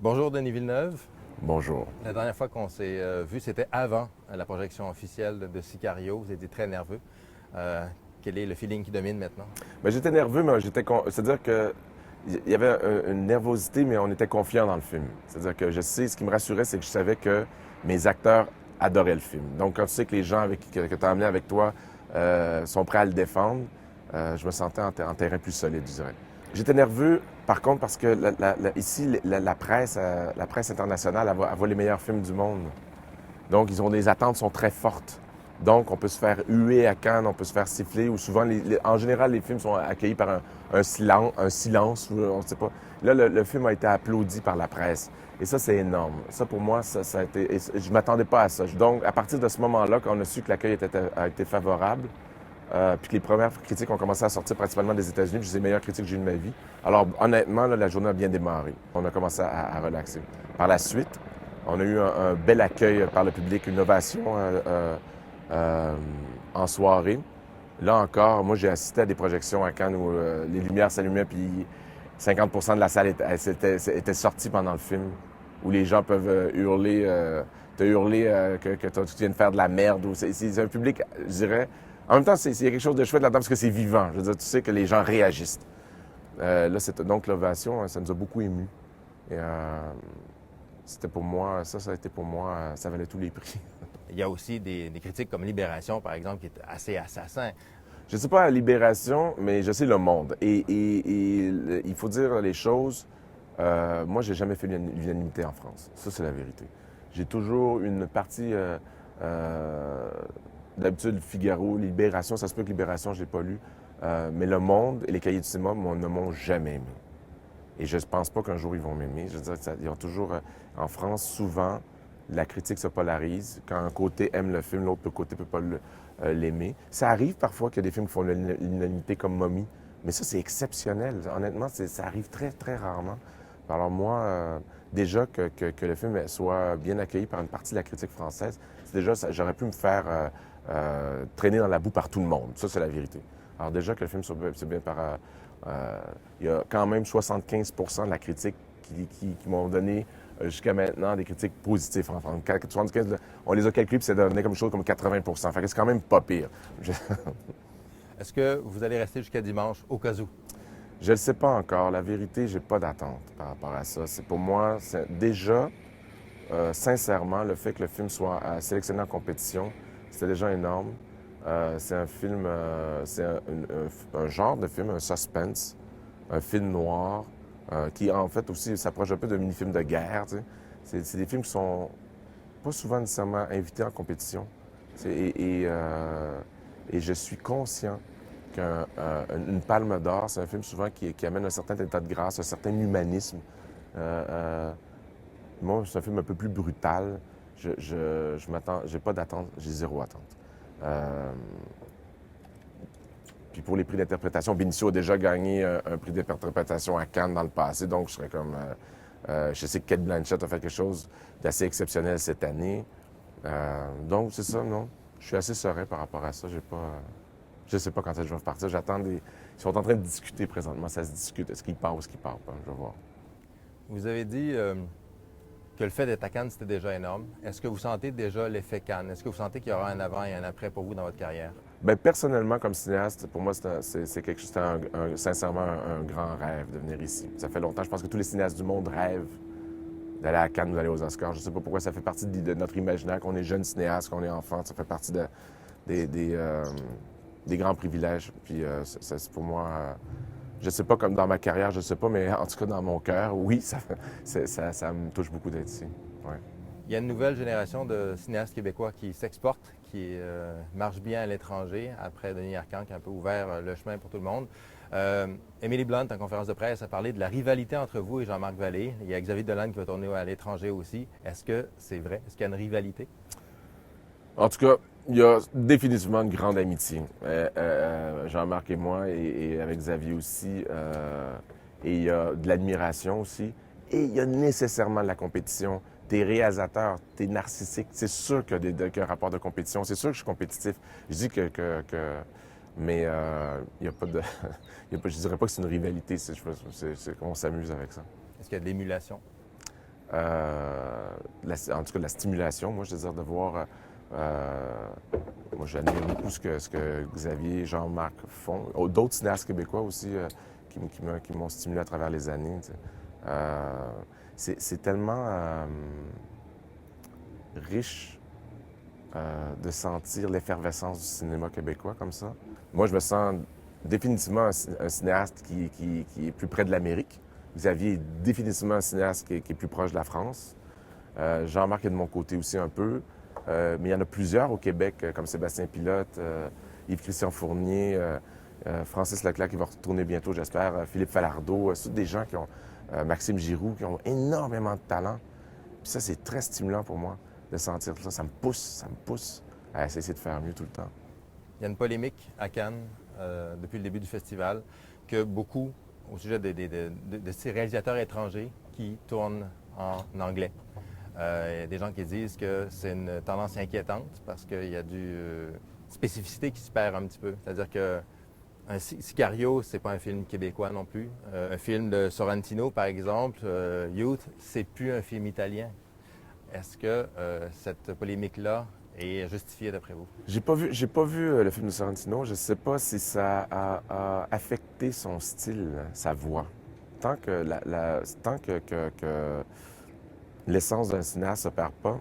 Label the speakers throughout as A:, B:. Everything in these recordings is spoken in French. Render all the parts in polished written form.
A: Bonjour Denis Villeneuve.
B: Bonjour.
A: La dernière fois qu'on s'est vu, c'était avant la projection officielle de Sicario. Vous étiez très nerveux. Euh, Quel est le feeling qui domine maintenant?
B: Ben, j'étais nerveux, mais c'est-à-dire que il y avait une nervosité, mais on était confiant dans le film. C'est-à-dire que je sais, ce qui me rassurait, c'est que je savais que mes acteurs adoraient le film. Donc, quand tu sais que les gens que tu as emmenés avec toi sont prêts à le défendre, je me sentais en terrain plus solide, je dirais. J'étais nerveux, par contre, parce que ici, la presse internationale, elle voit les meilleurs films du monde. Donc, les attentes sont très fortes. Donc, on peut se faire huer à Cannes, on peut se faire siffler, ou souvent, en général, les films sont accueillis par un silence, ou on ne sait pas. Là, le film a été applaudi par la presse. Et ça, c'est énorme. Ça, pour moi, ça a été... je m'attendais pas à ça. Donc, à partir de ce moment-là, quand on a su que l'accueil a été favorable, puis que les premières critiques ont commencé à sortir principalement des États-Unis, puis c'est les meilleures critiques que j'ai eues de ma vie. Alors, honnêtement, là, la journée a bien démarré. On a commencé à relaxer. Par la suite, on a eu un bel accueil par le public, une ovation en soirée. Là encore, moi, j'ai assisté à des projections à Cannes où les lumières s'allumaient, puis 50 de la salle était sortie pendant le film, où les gens peuvent te hurler que tu viens de faire de la merde. C'est un public, je dirais... En même temps, il y a quelque chose de chouette là-dedans parce que c'est vivant. Je veux dire, tu sais que les gens réagissent. Là, donc l'ovation, ça nous a beaucoup émus. Et c'était pour moi, ça a été pour moi, ça valait tous les prix.
A: Il y a aussi des critiques comme Libération, par exemple, qui est assez assassin.
B: Je ne sais pas à Libération, mais je sais Le Monde. Il faut dire les choses. Moi, j'ai jamais fait l'unanimité en France. Ça, c'est la vérité. J'ai toujours une partie... d'habitude, Figaro, Libération, ça se peut que Libération, je ne l'ai pas lu. Mais Le Monde et les Cahiers du cinéma ne m'ont jamais aimé. Et je ne pense pas qu'un jour ils vont m'aimer. Je veux dire, ils ont toujours... en France, souvent, la critique se polarise. Quand un côté aime le film, l'autre côté ne peut pas l'aimer. Ça arrive parfois qu'il y a des films qui font l'unanimité comme Mommy. Mais ça, c'est exceptionnel. Honnêtement, ça arrive très, très rarement. Alors moi, déjà que le film soit bien accueilli par une partie de la critique française, c'est déjà, j'aurais pu me faire traîner dans la boue par tout le monde. Ça, c'est la vérité. Alors déjà que le film soit bien par... il y a quand même 75 de la critique qui m'ont donné jusqu'à maintenant des critiques positives en France. 75, on les a calculés puis ça donnait comme chose comme 80 Fait que c'est quand même pas pire.
A: Est-ce que vous allez rester jusqu'à dimanche, au cas où?
B: Je ne le sais pas encore. La vérité, j'ai pas d'attente par rapport à ça. C'est pour moi, déjà, sincèrement, le fait que le film soit sélectionné en compétition, c'était déjà énorme. C'est un film, c'est un genre de film, un suspense, un film noir, qui en fait aussi s'approche un peu d'un mini-film de guerre. Tu sais. C'est des films qui sont pas souvent nécessairement invités en compétition. Et je suis conscient qu'une palme d'or, c'est un film souvent qui amène un certain état de grâce, un certain humanisme. Euh, euh, Moi, c'est un film un peu plus brutal. Je m'attends, j'ai pas d'attente, j'ai zéro attente. Euh, Puis pour les prix d'interprétation, Benicio a déjà gagné un prix d'interprétation à Cannes dans le passé, donc je serais comme... je sais que Cate Blanchett a fait quelque chose d'assez exceptionnel cette année. Donc c'est ça, non. Je suis assez serein par rapport à ça. Je sais pas quand est-ce que je vais repartir. Ils sont en train de discuter présentement. Ça se discute. Est-ce qu'ils partent ou est-ce qu'ils partent pas? Je vais voir.
A: Vous avez dit que le fait d'être à Cannes, c'était déjà énorme. Est-ce que vous sentez déjà l'effet Cannes? Est-ce que vous sentez qu'il y aura un avant et un après pour vous dans votre carrière?
B: Bien, personnellement, comme cinéaste, pour moi, c'est quelque chose, sincèrement un grand rêve de venir ici. Ça fait longtemps, je pense que tous les cinéastes du monde rêvent d'aller à Cannes ou d'aller aux Oscars. Je ne sais pas pourquoi ça fait partie de notre imaginaire, qu'on est jeune cinéaste, qu'on est enfant. Ça fait partie des grands privilèges. Puis c'est pour moi, je ne sais pas comme dans ma carrière, je ne sais pas, mais en tout cas dans mon cœur, oui, ça me touche beaucoup d'être ici. Ouais.
A: Il y a une nouvelle génération de cinéastes québécois qui s'exportent, qui marchent bien à l'étranger, après Denis Arcand qui a un peu ouvert le chemin pour tout le monde. Émilie Blunt, en conférence de presse, a parlé de la rivalité entre vous et Jean-Marc Vallée. Il y a Xavier Dolan qui va tourner à l'étranger aussi. Est-ce que c'est vrai? Est-ce qu'il y a une rivalité?
B: En tout cas, il y a définitivement une grande amitié. Jean-Marc et moi, et avec Xavier aussi. Et il y a de l'admiration aussi. Et il y a nécessairement de la compétition. T'es réalisateur, t'es narcissique. C'est sûr qu'il y a un rapport de compétition. C'est sûr que je suis compétitif. Je dis mais il n'y a pas de... je dirais pas que c'est une rivalité. C'est qu'on s'amuse avec ça.
A: Est-ce qu'il y a de l'émulation?
B: en tout cas de la stimulation. Moi, je désire de voir... moi, j'admire beaucoup ce que Xavier et Jean-Marc font. D'autres cinéastes québécois aussi qui m'ont stimulé à travers les années. C'est tellement riche de sentir l'effervescence du cinéma québécois comme ça. Moi, je me sens définitivement un cinéaste qui est plus près de l'Amérique. Xavier est définitivement un cinéaste qui est plus proche de la France. Jean-Marc est de mon côté aussi un peu. Mais il y en a plusieurs au Québec, comme Sébastien Pilote, Yves-Christian Fournier, Francis Leclerc qui va retourner bientôt, j'espère, Philippe Falardeau. C'est tous des gens qui ont... Maxime Giroux, qui ont énormément de talent. Puis ça, c'est très stimulant pour moi de sentir ça. Ça me pousse à essayer de faire mieux tout le temps.
A: Il y a une polémique à Cannes depuis le début du festival que beaucoup, au sujet de ces réalisateurs étrangers qui tournent en anglais. Il y a des gens qui disent que c'est une tendance inquiétante parce qu'il y a du spécificité qui se perd un petit peu. C'est-à-dire que Sicario, c'est pas un film québécois non plus. Un film de Sorrentino, par exemple, Youth, c'est plus un film italien. Est-ce que cette polémique-là est justifiée d'après vous?
B: J'ai pas vu le film de Sorrentino. Je sais pas si ça a affecté son style, sa voix. Tant que l'essence d'un cinéaste ne se perd pas,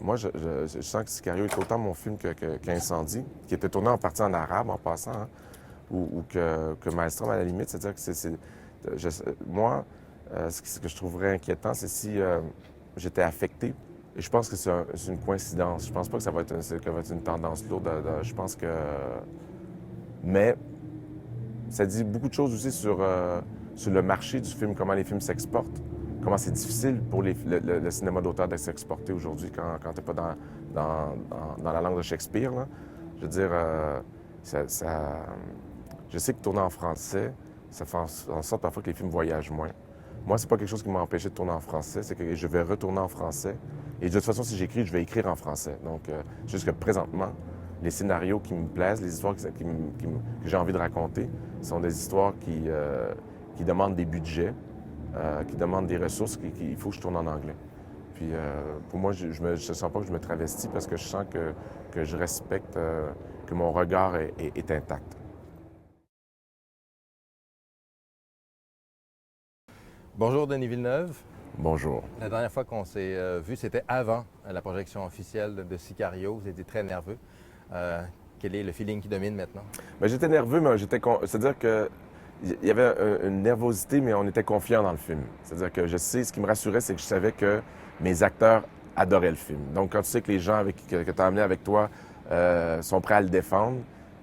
B: moi, je sens que Sicario est autant mon film qu'Incendie, qui était tourné en partie en arabe en passant, hein, ou que Maelstrom à la limite. C'est-à-dire que moi, ce que je trouverais inquiétant, c'est si j'étais affecté. Et je pense que c'est une coïncidence. Je pense pas que ça va être une tendance lourde. Je pense que... Mais ça dit beaucoup de choses aussi sur le marché du film, comment les films s'exportent. Comment c'est difficile pour le cinéma d'auteur de s'exporter aujourd'hui quand tu n'es pas dans la langue de Shakespeare. Là. Je veux dire, je sais que tourner en français, ça fait en sorte parfois que les films voyagent moins. Moi, c'est pas quelque chose qui m'a empêché de tourner en français, c'est que je vais retourner en français. Et de toute façon, si j'écris, je vais écrire en français. Donc, juste que présentement, les scénarios qui me plaisent, les histoires que j'ai envie de raconter, sont des histoires qui demandent des budgets. Qui demandent des ressources, qu'il faut que je tourne en anglais. Puis pour moi, je ne sens pas que je me travestis parce que je sens que je respecte, que mon regard est intact.
A: Bonjour Denis Villeneuve.
B: Bonjour.
A: La dernière fois qu'on s'est vu, c'était avant la projection officielle de Sicario. Vous étiez très nerveux. Quel est le feeling qui domine maintenant?
B: Bien, j'étais nerveux, mais c'est-à-dire que il y avait une nervosité, mais on était confiant dans le film. C'est-à-dire que ce qui me rassurait, c'est que je savais que mes acteurs adoraient le film. Donc, quand tu sais que les gens que tu as amenés avec toi sont prêts à le défendre,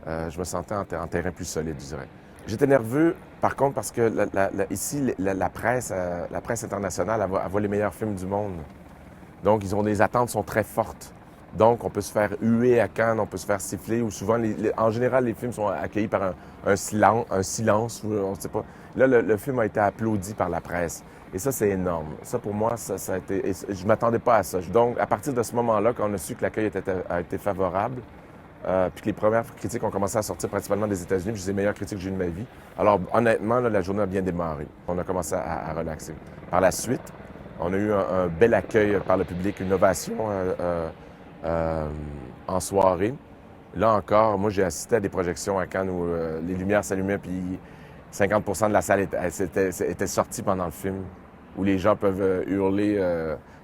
B: je me sentais en terrain plus solide, je dirais. J'étais nerveux, par contre, parce que ici, la presse internationale, elle voit les meilleurs films du monde. Donc, les attentes sont très fortes. Donc, on peut se faire huer à Cannes, on peut se faire siffler, ou souvent, en général, les films sont accueillis par un silence, ou on ne sait pas. Là, le film a été applaudi par la presse. Et ça, c'est énorme. Ça, pour moi, ça a été... je ne m'attendais pas à ça. Donc, à partir de ce moment-là, quand on a su que l'accueil a été favorable, puis que les premières critiques ont commencé à sortir principalement des États-Unis, puis c'est les meilleures critiques que j'ai eues de ma vie. Alors, honnêtement, là, la journée a bien démarré. On a commencé à relaxer. Par la suite, on a eu un bel accueil par le public, une ovation en soirée. Là encore, moi, j'ai assisté à des projections à Cannes où les lumières s'allumaient, puis 50 % de la salle était sortie pendant le film, où les gens peuvent hurler,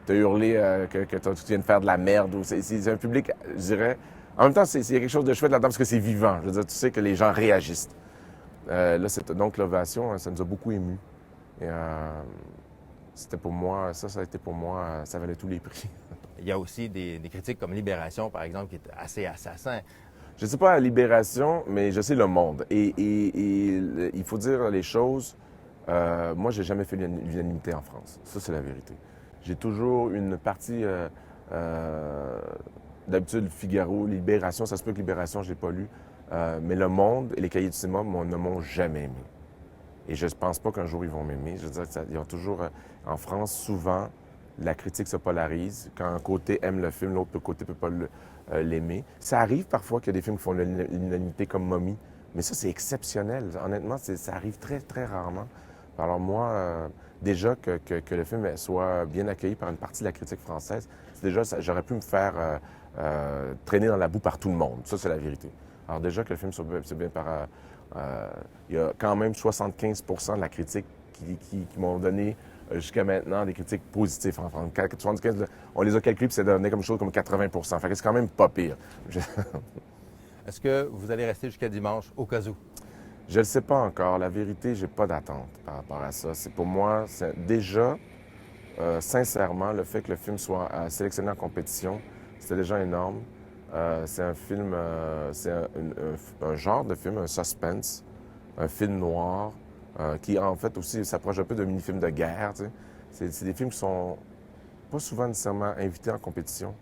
B: te hurler que tu viens de faire de la merde. C'est un public, je dirais... En même temps, il y a quelque chose de chouette là-dedans parce que c'est vivant. Je veux dire, tu sais que les gens réagissent. Là, donc l'ovation, ça nous a beaucoup émus. Et c'était pour moi, ça a été pour moi, ça valait tous les prix.
A: Il y a aussi des critiques comme Libération, par exemple, qui est assez assassin.
B: Je ne sais pas à Libération, mais je sais Le Monde. Et il faut dire les choses. Moi, j'ai jamais fait l'unanimité en France. Ça, c'est la vérité. J'ai toujours une partie... d'habitude, Figaro, Libération, ça se peut que Libération, je l'ai pas lu. Mais Le Monde et les Cahiers du cinéma ne m'ont jamais aimé. Et je ne pense pas qu'un jour, ils vont m'aimer. Je veux dire, ils ont toujours... en France, souvent, la critique se polarise. Quand un côté aime le film, l'autre côté ne peut pas l'aimer. Ça arrive parfois qu'il y a des films qui font l'unanimité comme Mommy. Mais ça, c'est exceptionnel. Honnêtement, ça arrive très, très rarement. Alors moi, déjà que le film soit bien accueilli par une partie de la critique française, j'aurais pu me faire traîner dans la boue par tout le monde. Ça, c'est la vérité. Alors déjà que le film soit bien par... il y a quand même 75 de la critique qui m'ont donné jusqu'à maintenant des critiques positives. Enfin, 75, on les a calculés puis c'est donné comme chose comme 80 Fait que c'est quand même pas pire.
A: Est-ce que vous allez rester jusqu'à dimanche au cas où?
B: Je ne le sais pas encore. La vérité, j'ai pas d'attente par rapport à ça. C'est pour moi, déjà, sincèrement, le fait que le film soit sélectionné en compétition, c'était déjà énorme. C'est un film, c'est un genre de film, un suspense, un film noir, qui en fait aussi s'approche un peu d'un mini-film de guerre. Tu sais. C'est des films qui sont pas souvent nécessairement invités en compétition.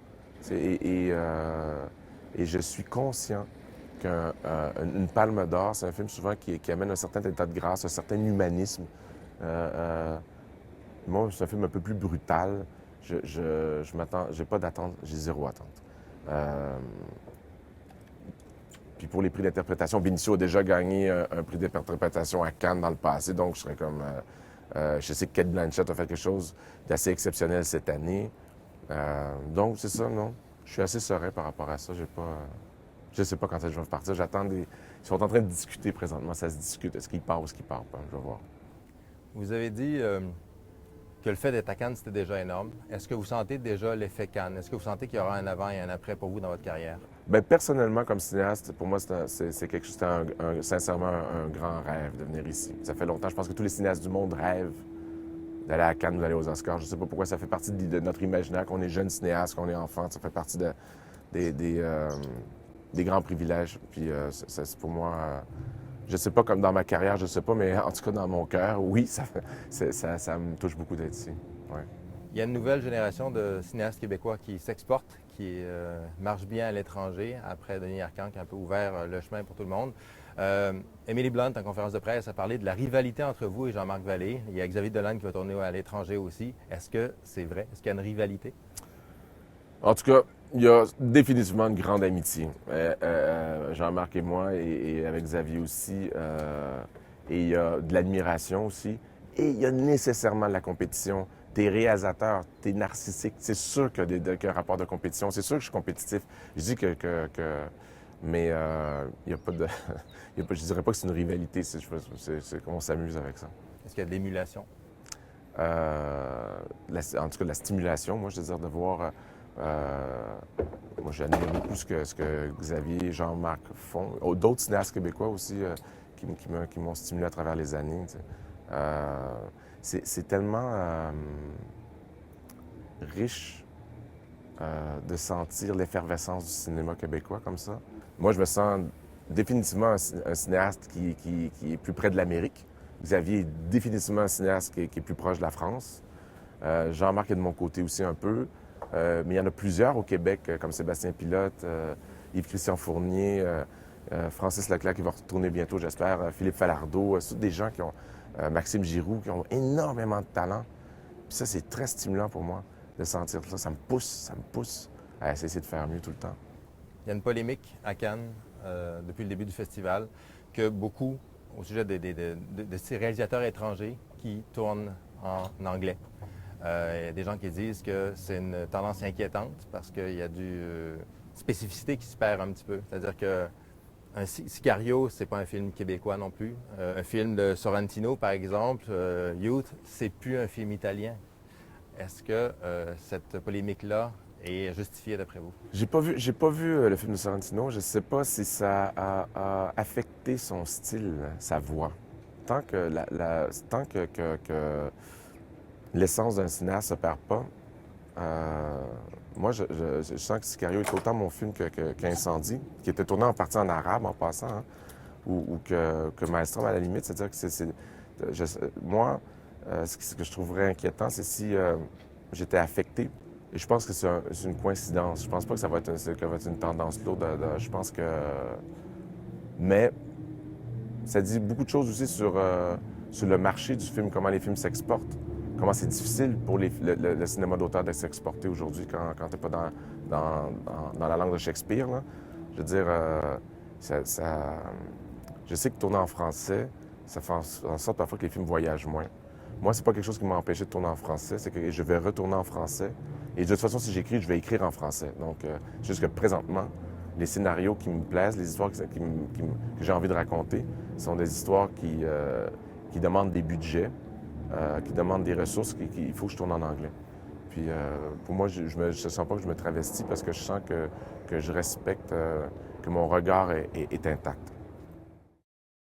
B: Et je suis conscient qu'une palme d'or, c'est un film souvent qui amène un certain état de grâce, un certain humanisme. Moi, c'est un film un peu plus brutal. Je m'attends, j'ai pas d'attente, j'ai zéro attente. Puis pour les prix d'interprétation, Benicio a déjà gagné un prix d'interprétation à Cannes dans le passé, donc je serais comme... je sais que Cate Blanchett a fait quelque chose d'assez exceptionnel cette année. Donc c'est ça, non. Je suis assez serein par rapport à ça. Je sais pas quand est-ce que je vais partir. Ils sont en train de discuter présentement. Ça se discute. Est-ce qu'il part ou est-ce qu'il part pas? Je vais voir.
A: Vous avez dit que le fait d'être à Cannes, c'était déjà énorme. Est-ce que vous sentez déjà l'effet Cannes? Est-ce que vous sentez qu'il y aura un avant et un après pour vous dans votre carrière?
B: Bien, personnellement, comme cinéaste, pour moi, c'est quelque chose, sincèrement un grand rêve de venir ici. Ça fait longtemps. Je pense que tous les cinéastes du monde rêvent d'aller à Cannes ou d'aller aux Oscars. Je ne sais pas pourquoi ça fait partie de notre imaginaire, qu'on est jeune cinéaste, qu'on est enfant. Ça fait partie des grands privilèges. Puis pour moi, je sais pas comme dans ma carrière, je sais pas, mais en tout cas dans mon cœur, oui, ça me touche beaucoup d'être ici. Ouais.
A: Il y a une nouvelle génération de cinéastes québécois qui s'exportent, qui marchent bien à l'étranger, après Denis Arcand qui a un peu ouvert le chemin pour tout le monde. Emily Blunt, en conférence de presse, a parlé de la rivalité entre vous et Jean-Marc Vallée. Il y a Xavier Dolan qui va tourner à l'étranger aussi. Est-ce que c'est vrai? Est-ce qu'il y a une rivalité?
B: En tout cas, il y a définitivement une grande amitié. Jean-Marc et moi, et avec Xavier aussi. Et il y a de l'admiration aussi. Et il y a nécessairement de la compétition. T'es réalisateur, t'es narcissique. C'est sûr qu'il y a un rapport de compétition. C'est sûr que je suis compétitif. Je dis mais il n'y a pas de... je dirais pas que c'est une rivalité. C'est qu'on s'amuse avec ça.
A: Est-ce qu'il y a de l'émulation?
B: En tout cas, de la stimulation. Moi, je veux dire, de voir... moi, j'admire beaucoup ce que Xavier et Jean-Marc font. D'autres cinéastes québécois aussi qui m'ont stimulé à travers les années. Tu sais. C'est tellement riche de sentir l'effervescence du cinéma québécois comme ça. Moi, je me sens définitivement un cinéaste qui est plus près de l'Amérique. Xavier est définitivement un cinéaste qui est plus proche de la France. Jean-Marc est de mon côté aussi un peu. Mais il y en a plusieurs au Québec, comme Sébastien Pilote, Yves-Christian Fournier, Francis Leclerc qui va retourner bientôt, j'espère, Philippe Falardeau. C'est tous des gens qui ont, Maxime Giroux, qui ont énormément de talent. Puis ça, c'est très stimulant pour moi de sentir ça. Ça me pousse à essayer de faire mieux tout le temps.
A: Il y a une polémique à Cannes depuis le début du festival que beaucoup, au sujet de ces réalisateurs étrangers qui tournent en anglais. Il y a des gens qui disent que c'est une tendance inquiétante parce qu'il y a du spécificité qui se perd un petit peu. C'est-à-dire que un Sicario, c'est pas un film québécois non plus. Un film de Sorrentino, par exemple, Youth, c'est plus un film italien. Est-ce que cette polémique-là est justifiée d'après vous? J'ai
B: pas vu le film de Sorrentino. Je sais pas si ça a affecté son style, sa voix. Tant que l'essence d'un cinéaste se perd pas. Moi, je sens que Sicario est autant mon film qu'Incendie, qui était tourné en partie en arabe en passant, hein, ou que Maelstrom à la limite. C'est-à-dire que moi, ce que je trouverais inquiétant, c'est si j'étais affecté. Et je pense que c'est une coïncidence. Je pense pas que ça va être une tendance lourde. Je pense que... Mais ça dit beaucoup de choses aussi sur le marché du film, comment les films s'exportent. Comment c'est difficile pour le cinéma d'auteur de s'exporter aujourd'hui quand tu n'es pas dans la langue de Shakespeare. Là. Je veux dire, je sais que tourner en français, ça fait en sorte parfois que les films voyagent moins. moi, c'est pas quelque chose qui m'a empêché de tourner en français, c'est que je vais retourner en français. Et de toute façon, si j'écris, je vais écrire en français. Donc, juste que présentement, les scénarios qui me plaisent, les histoires que j'ai envie de raconter, sont des histoires qui demandent des budgets, qui demandent des ressources, il faut que je tourne en anglais. Puis pour moi, je ne sens pas que je me travestis parce que je sens que je respecte, que mon regard est intact.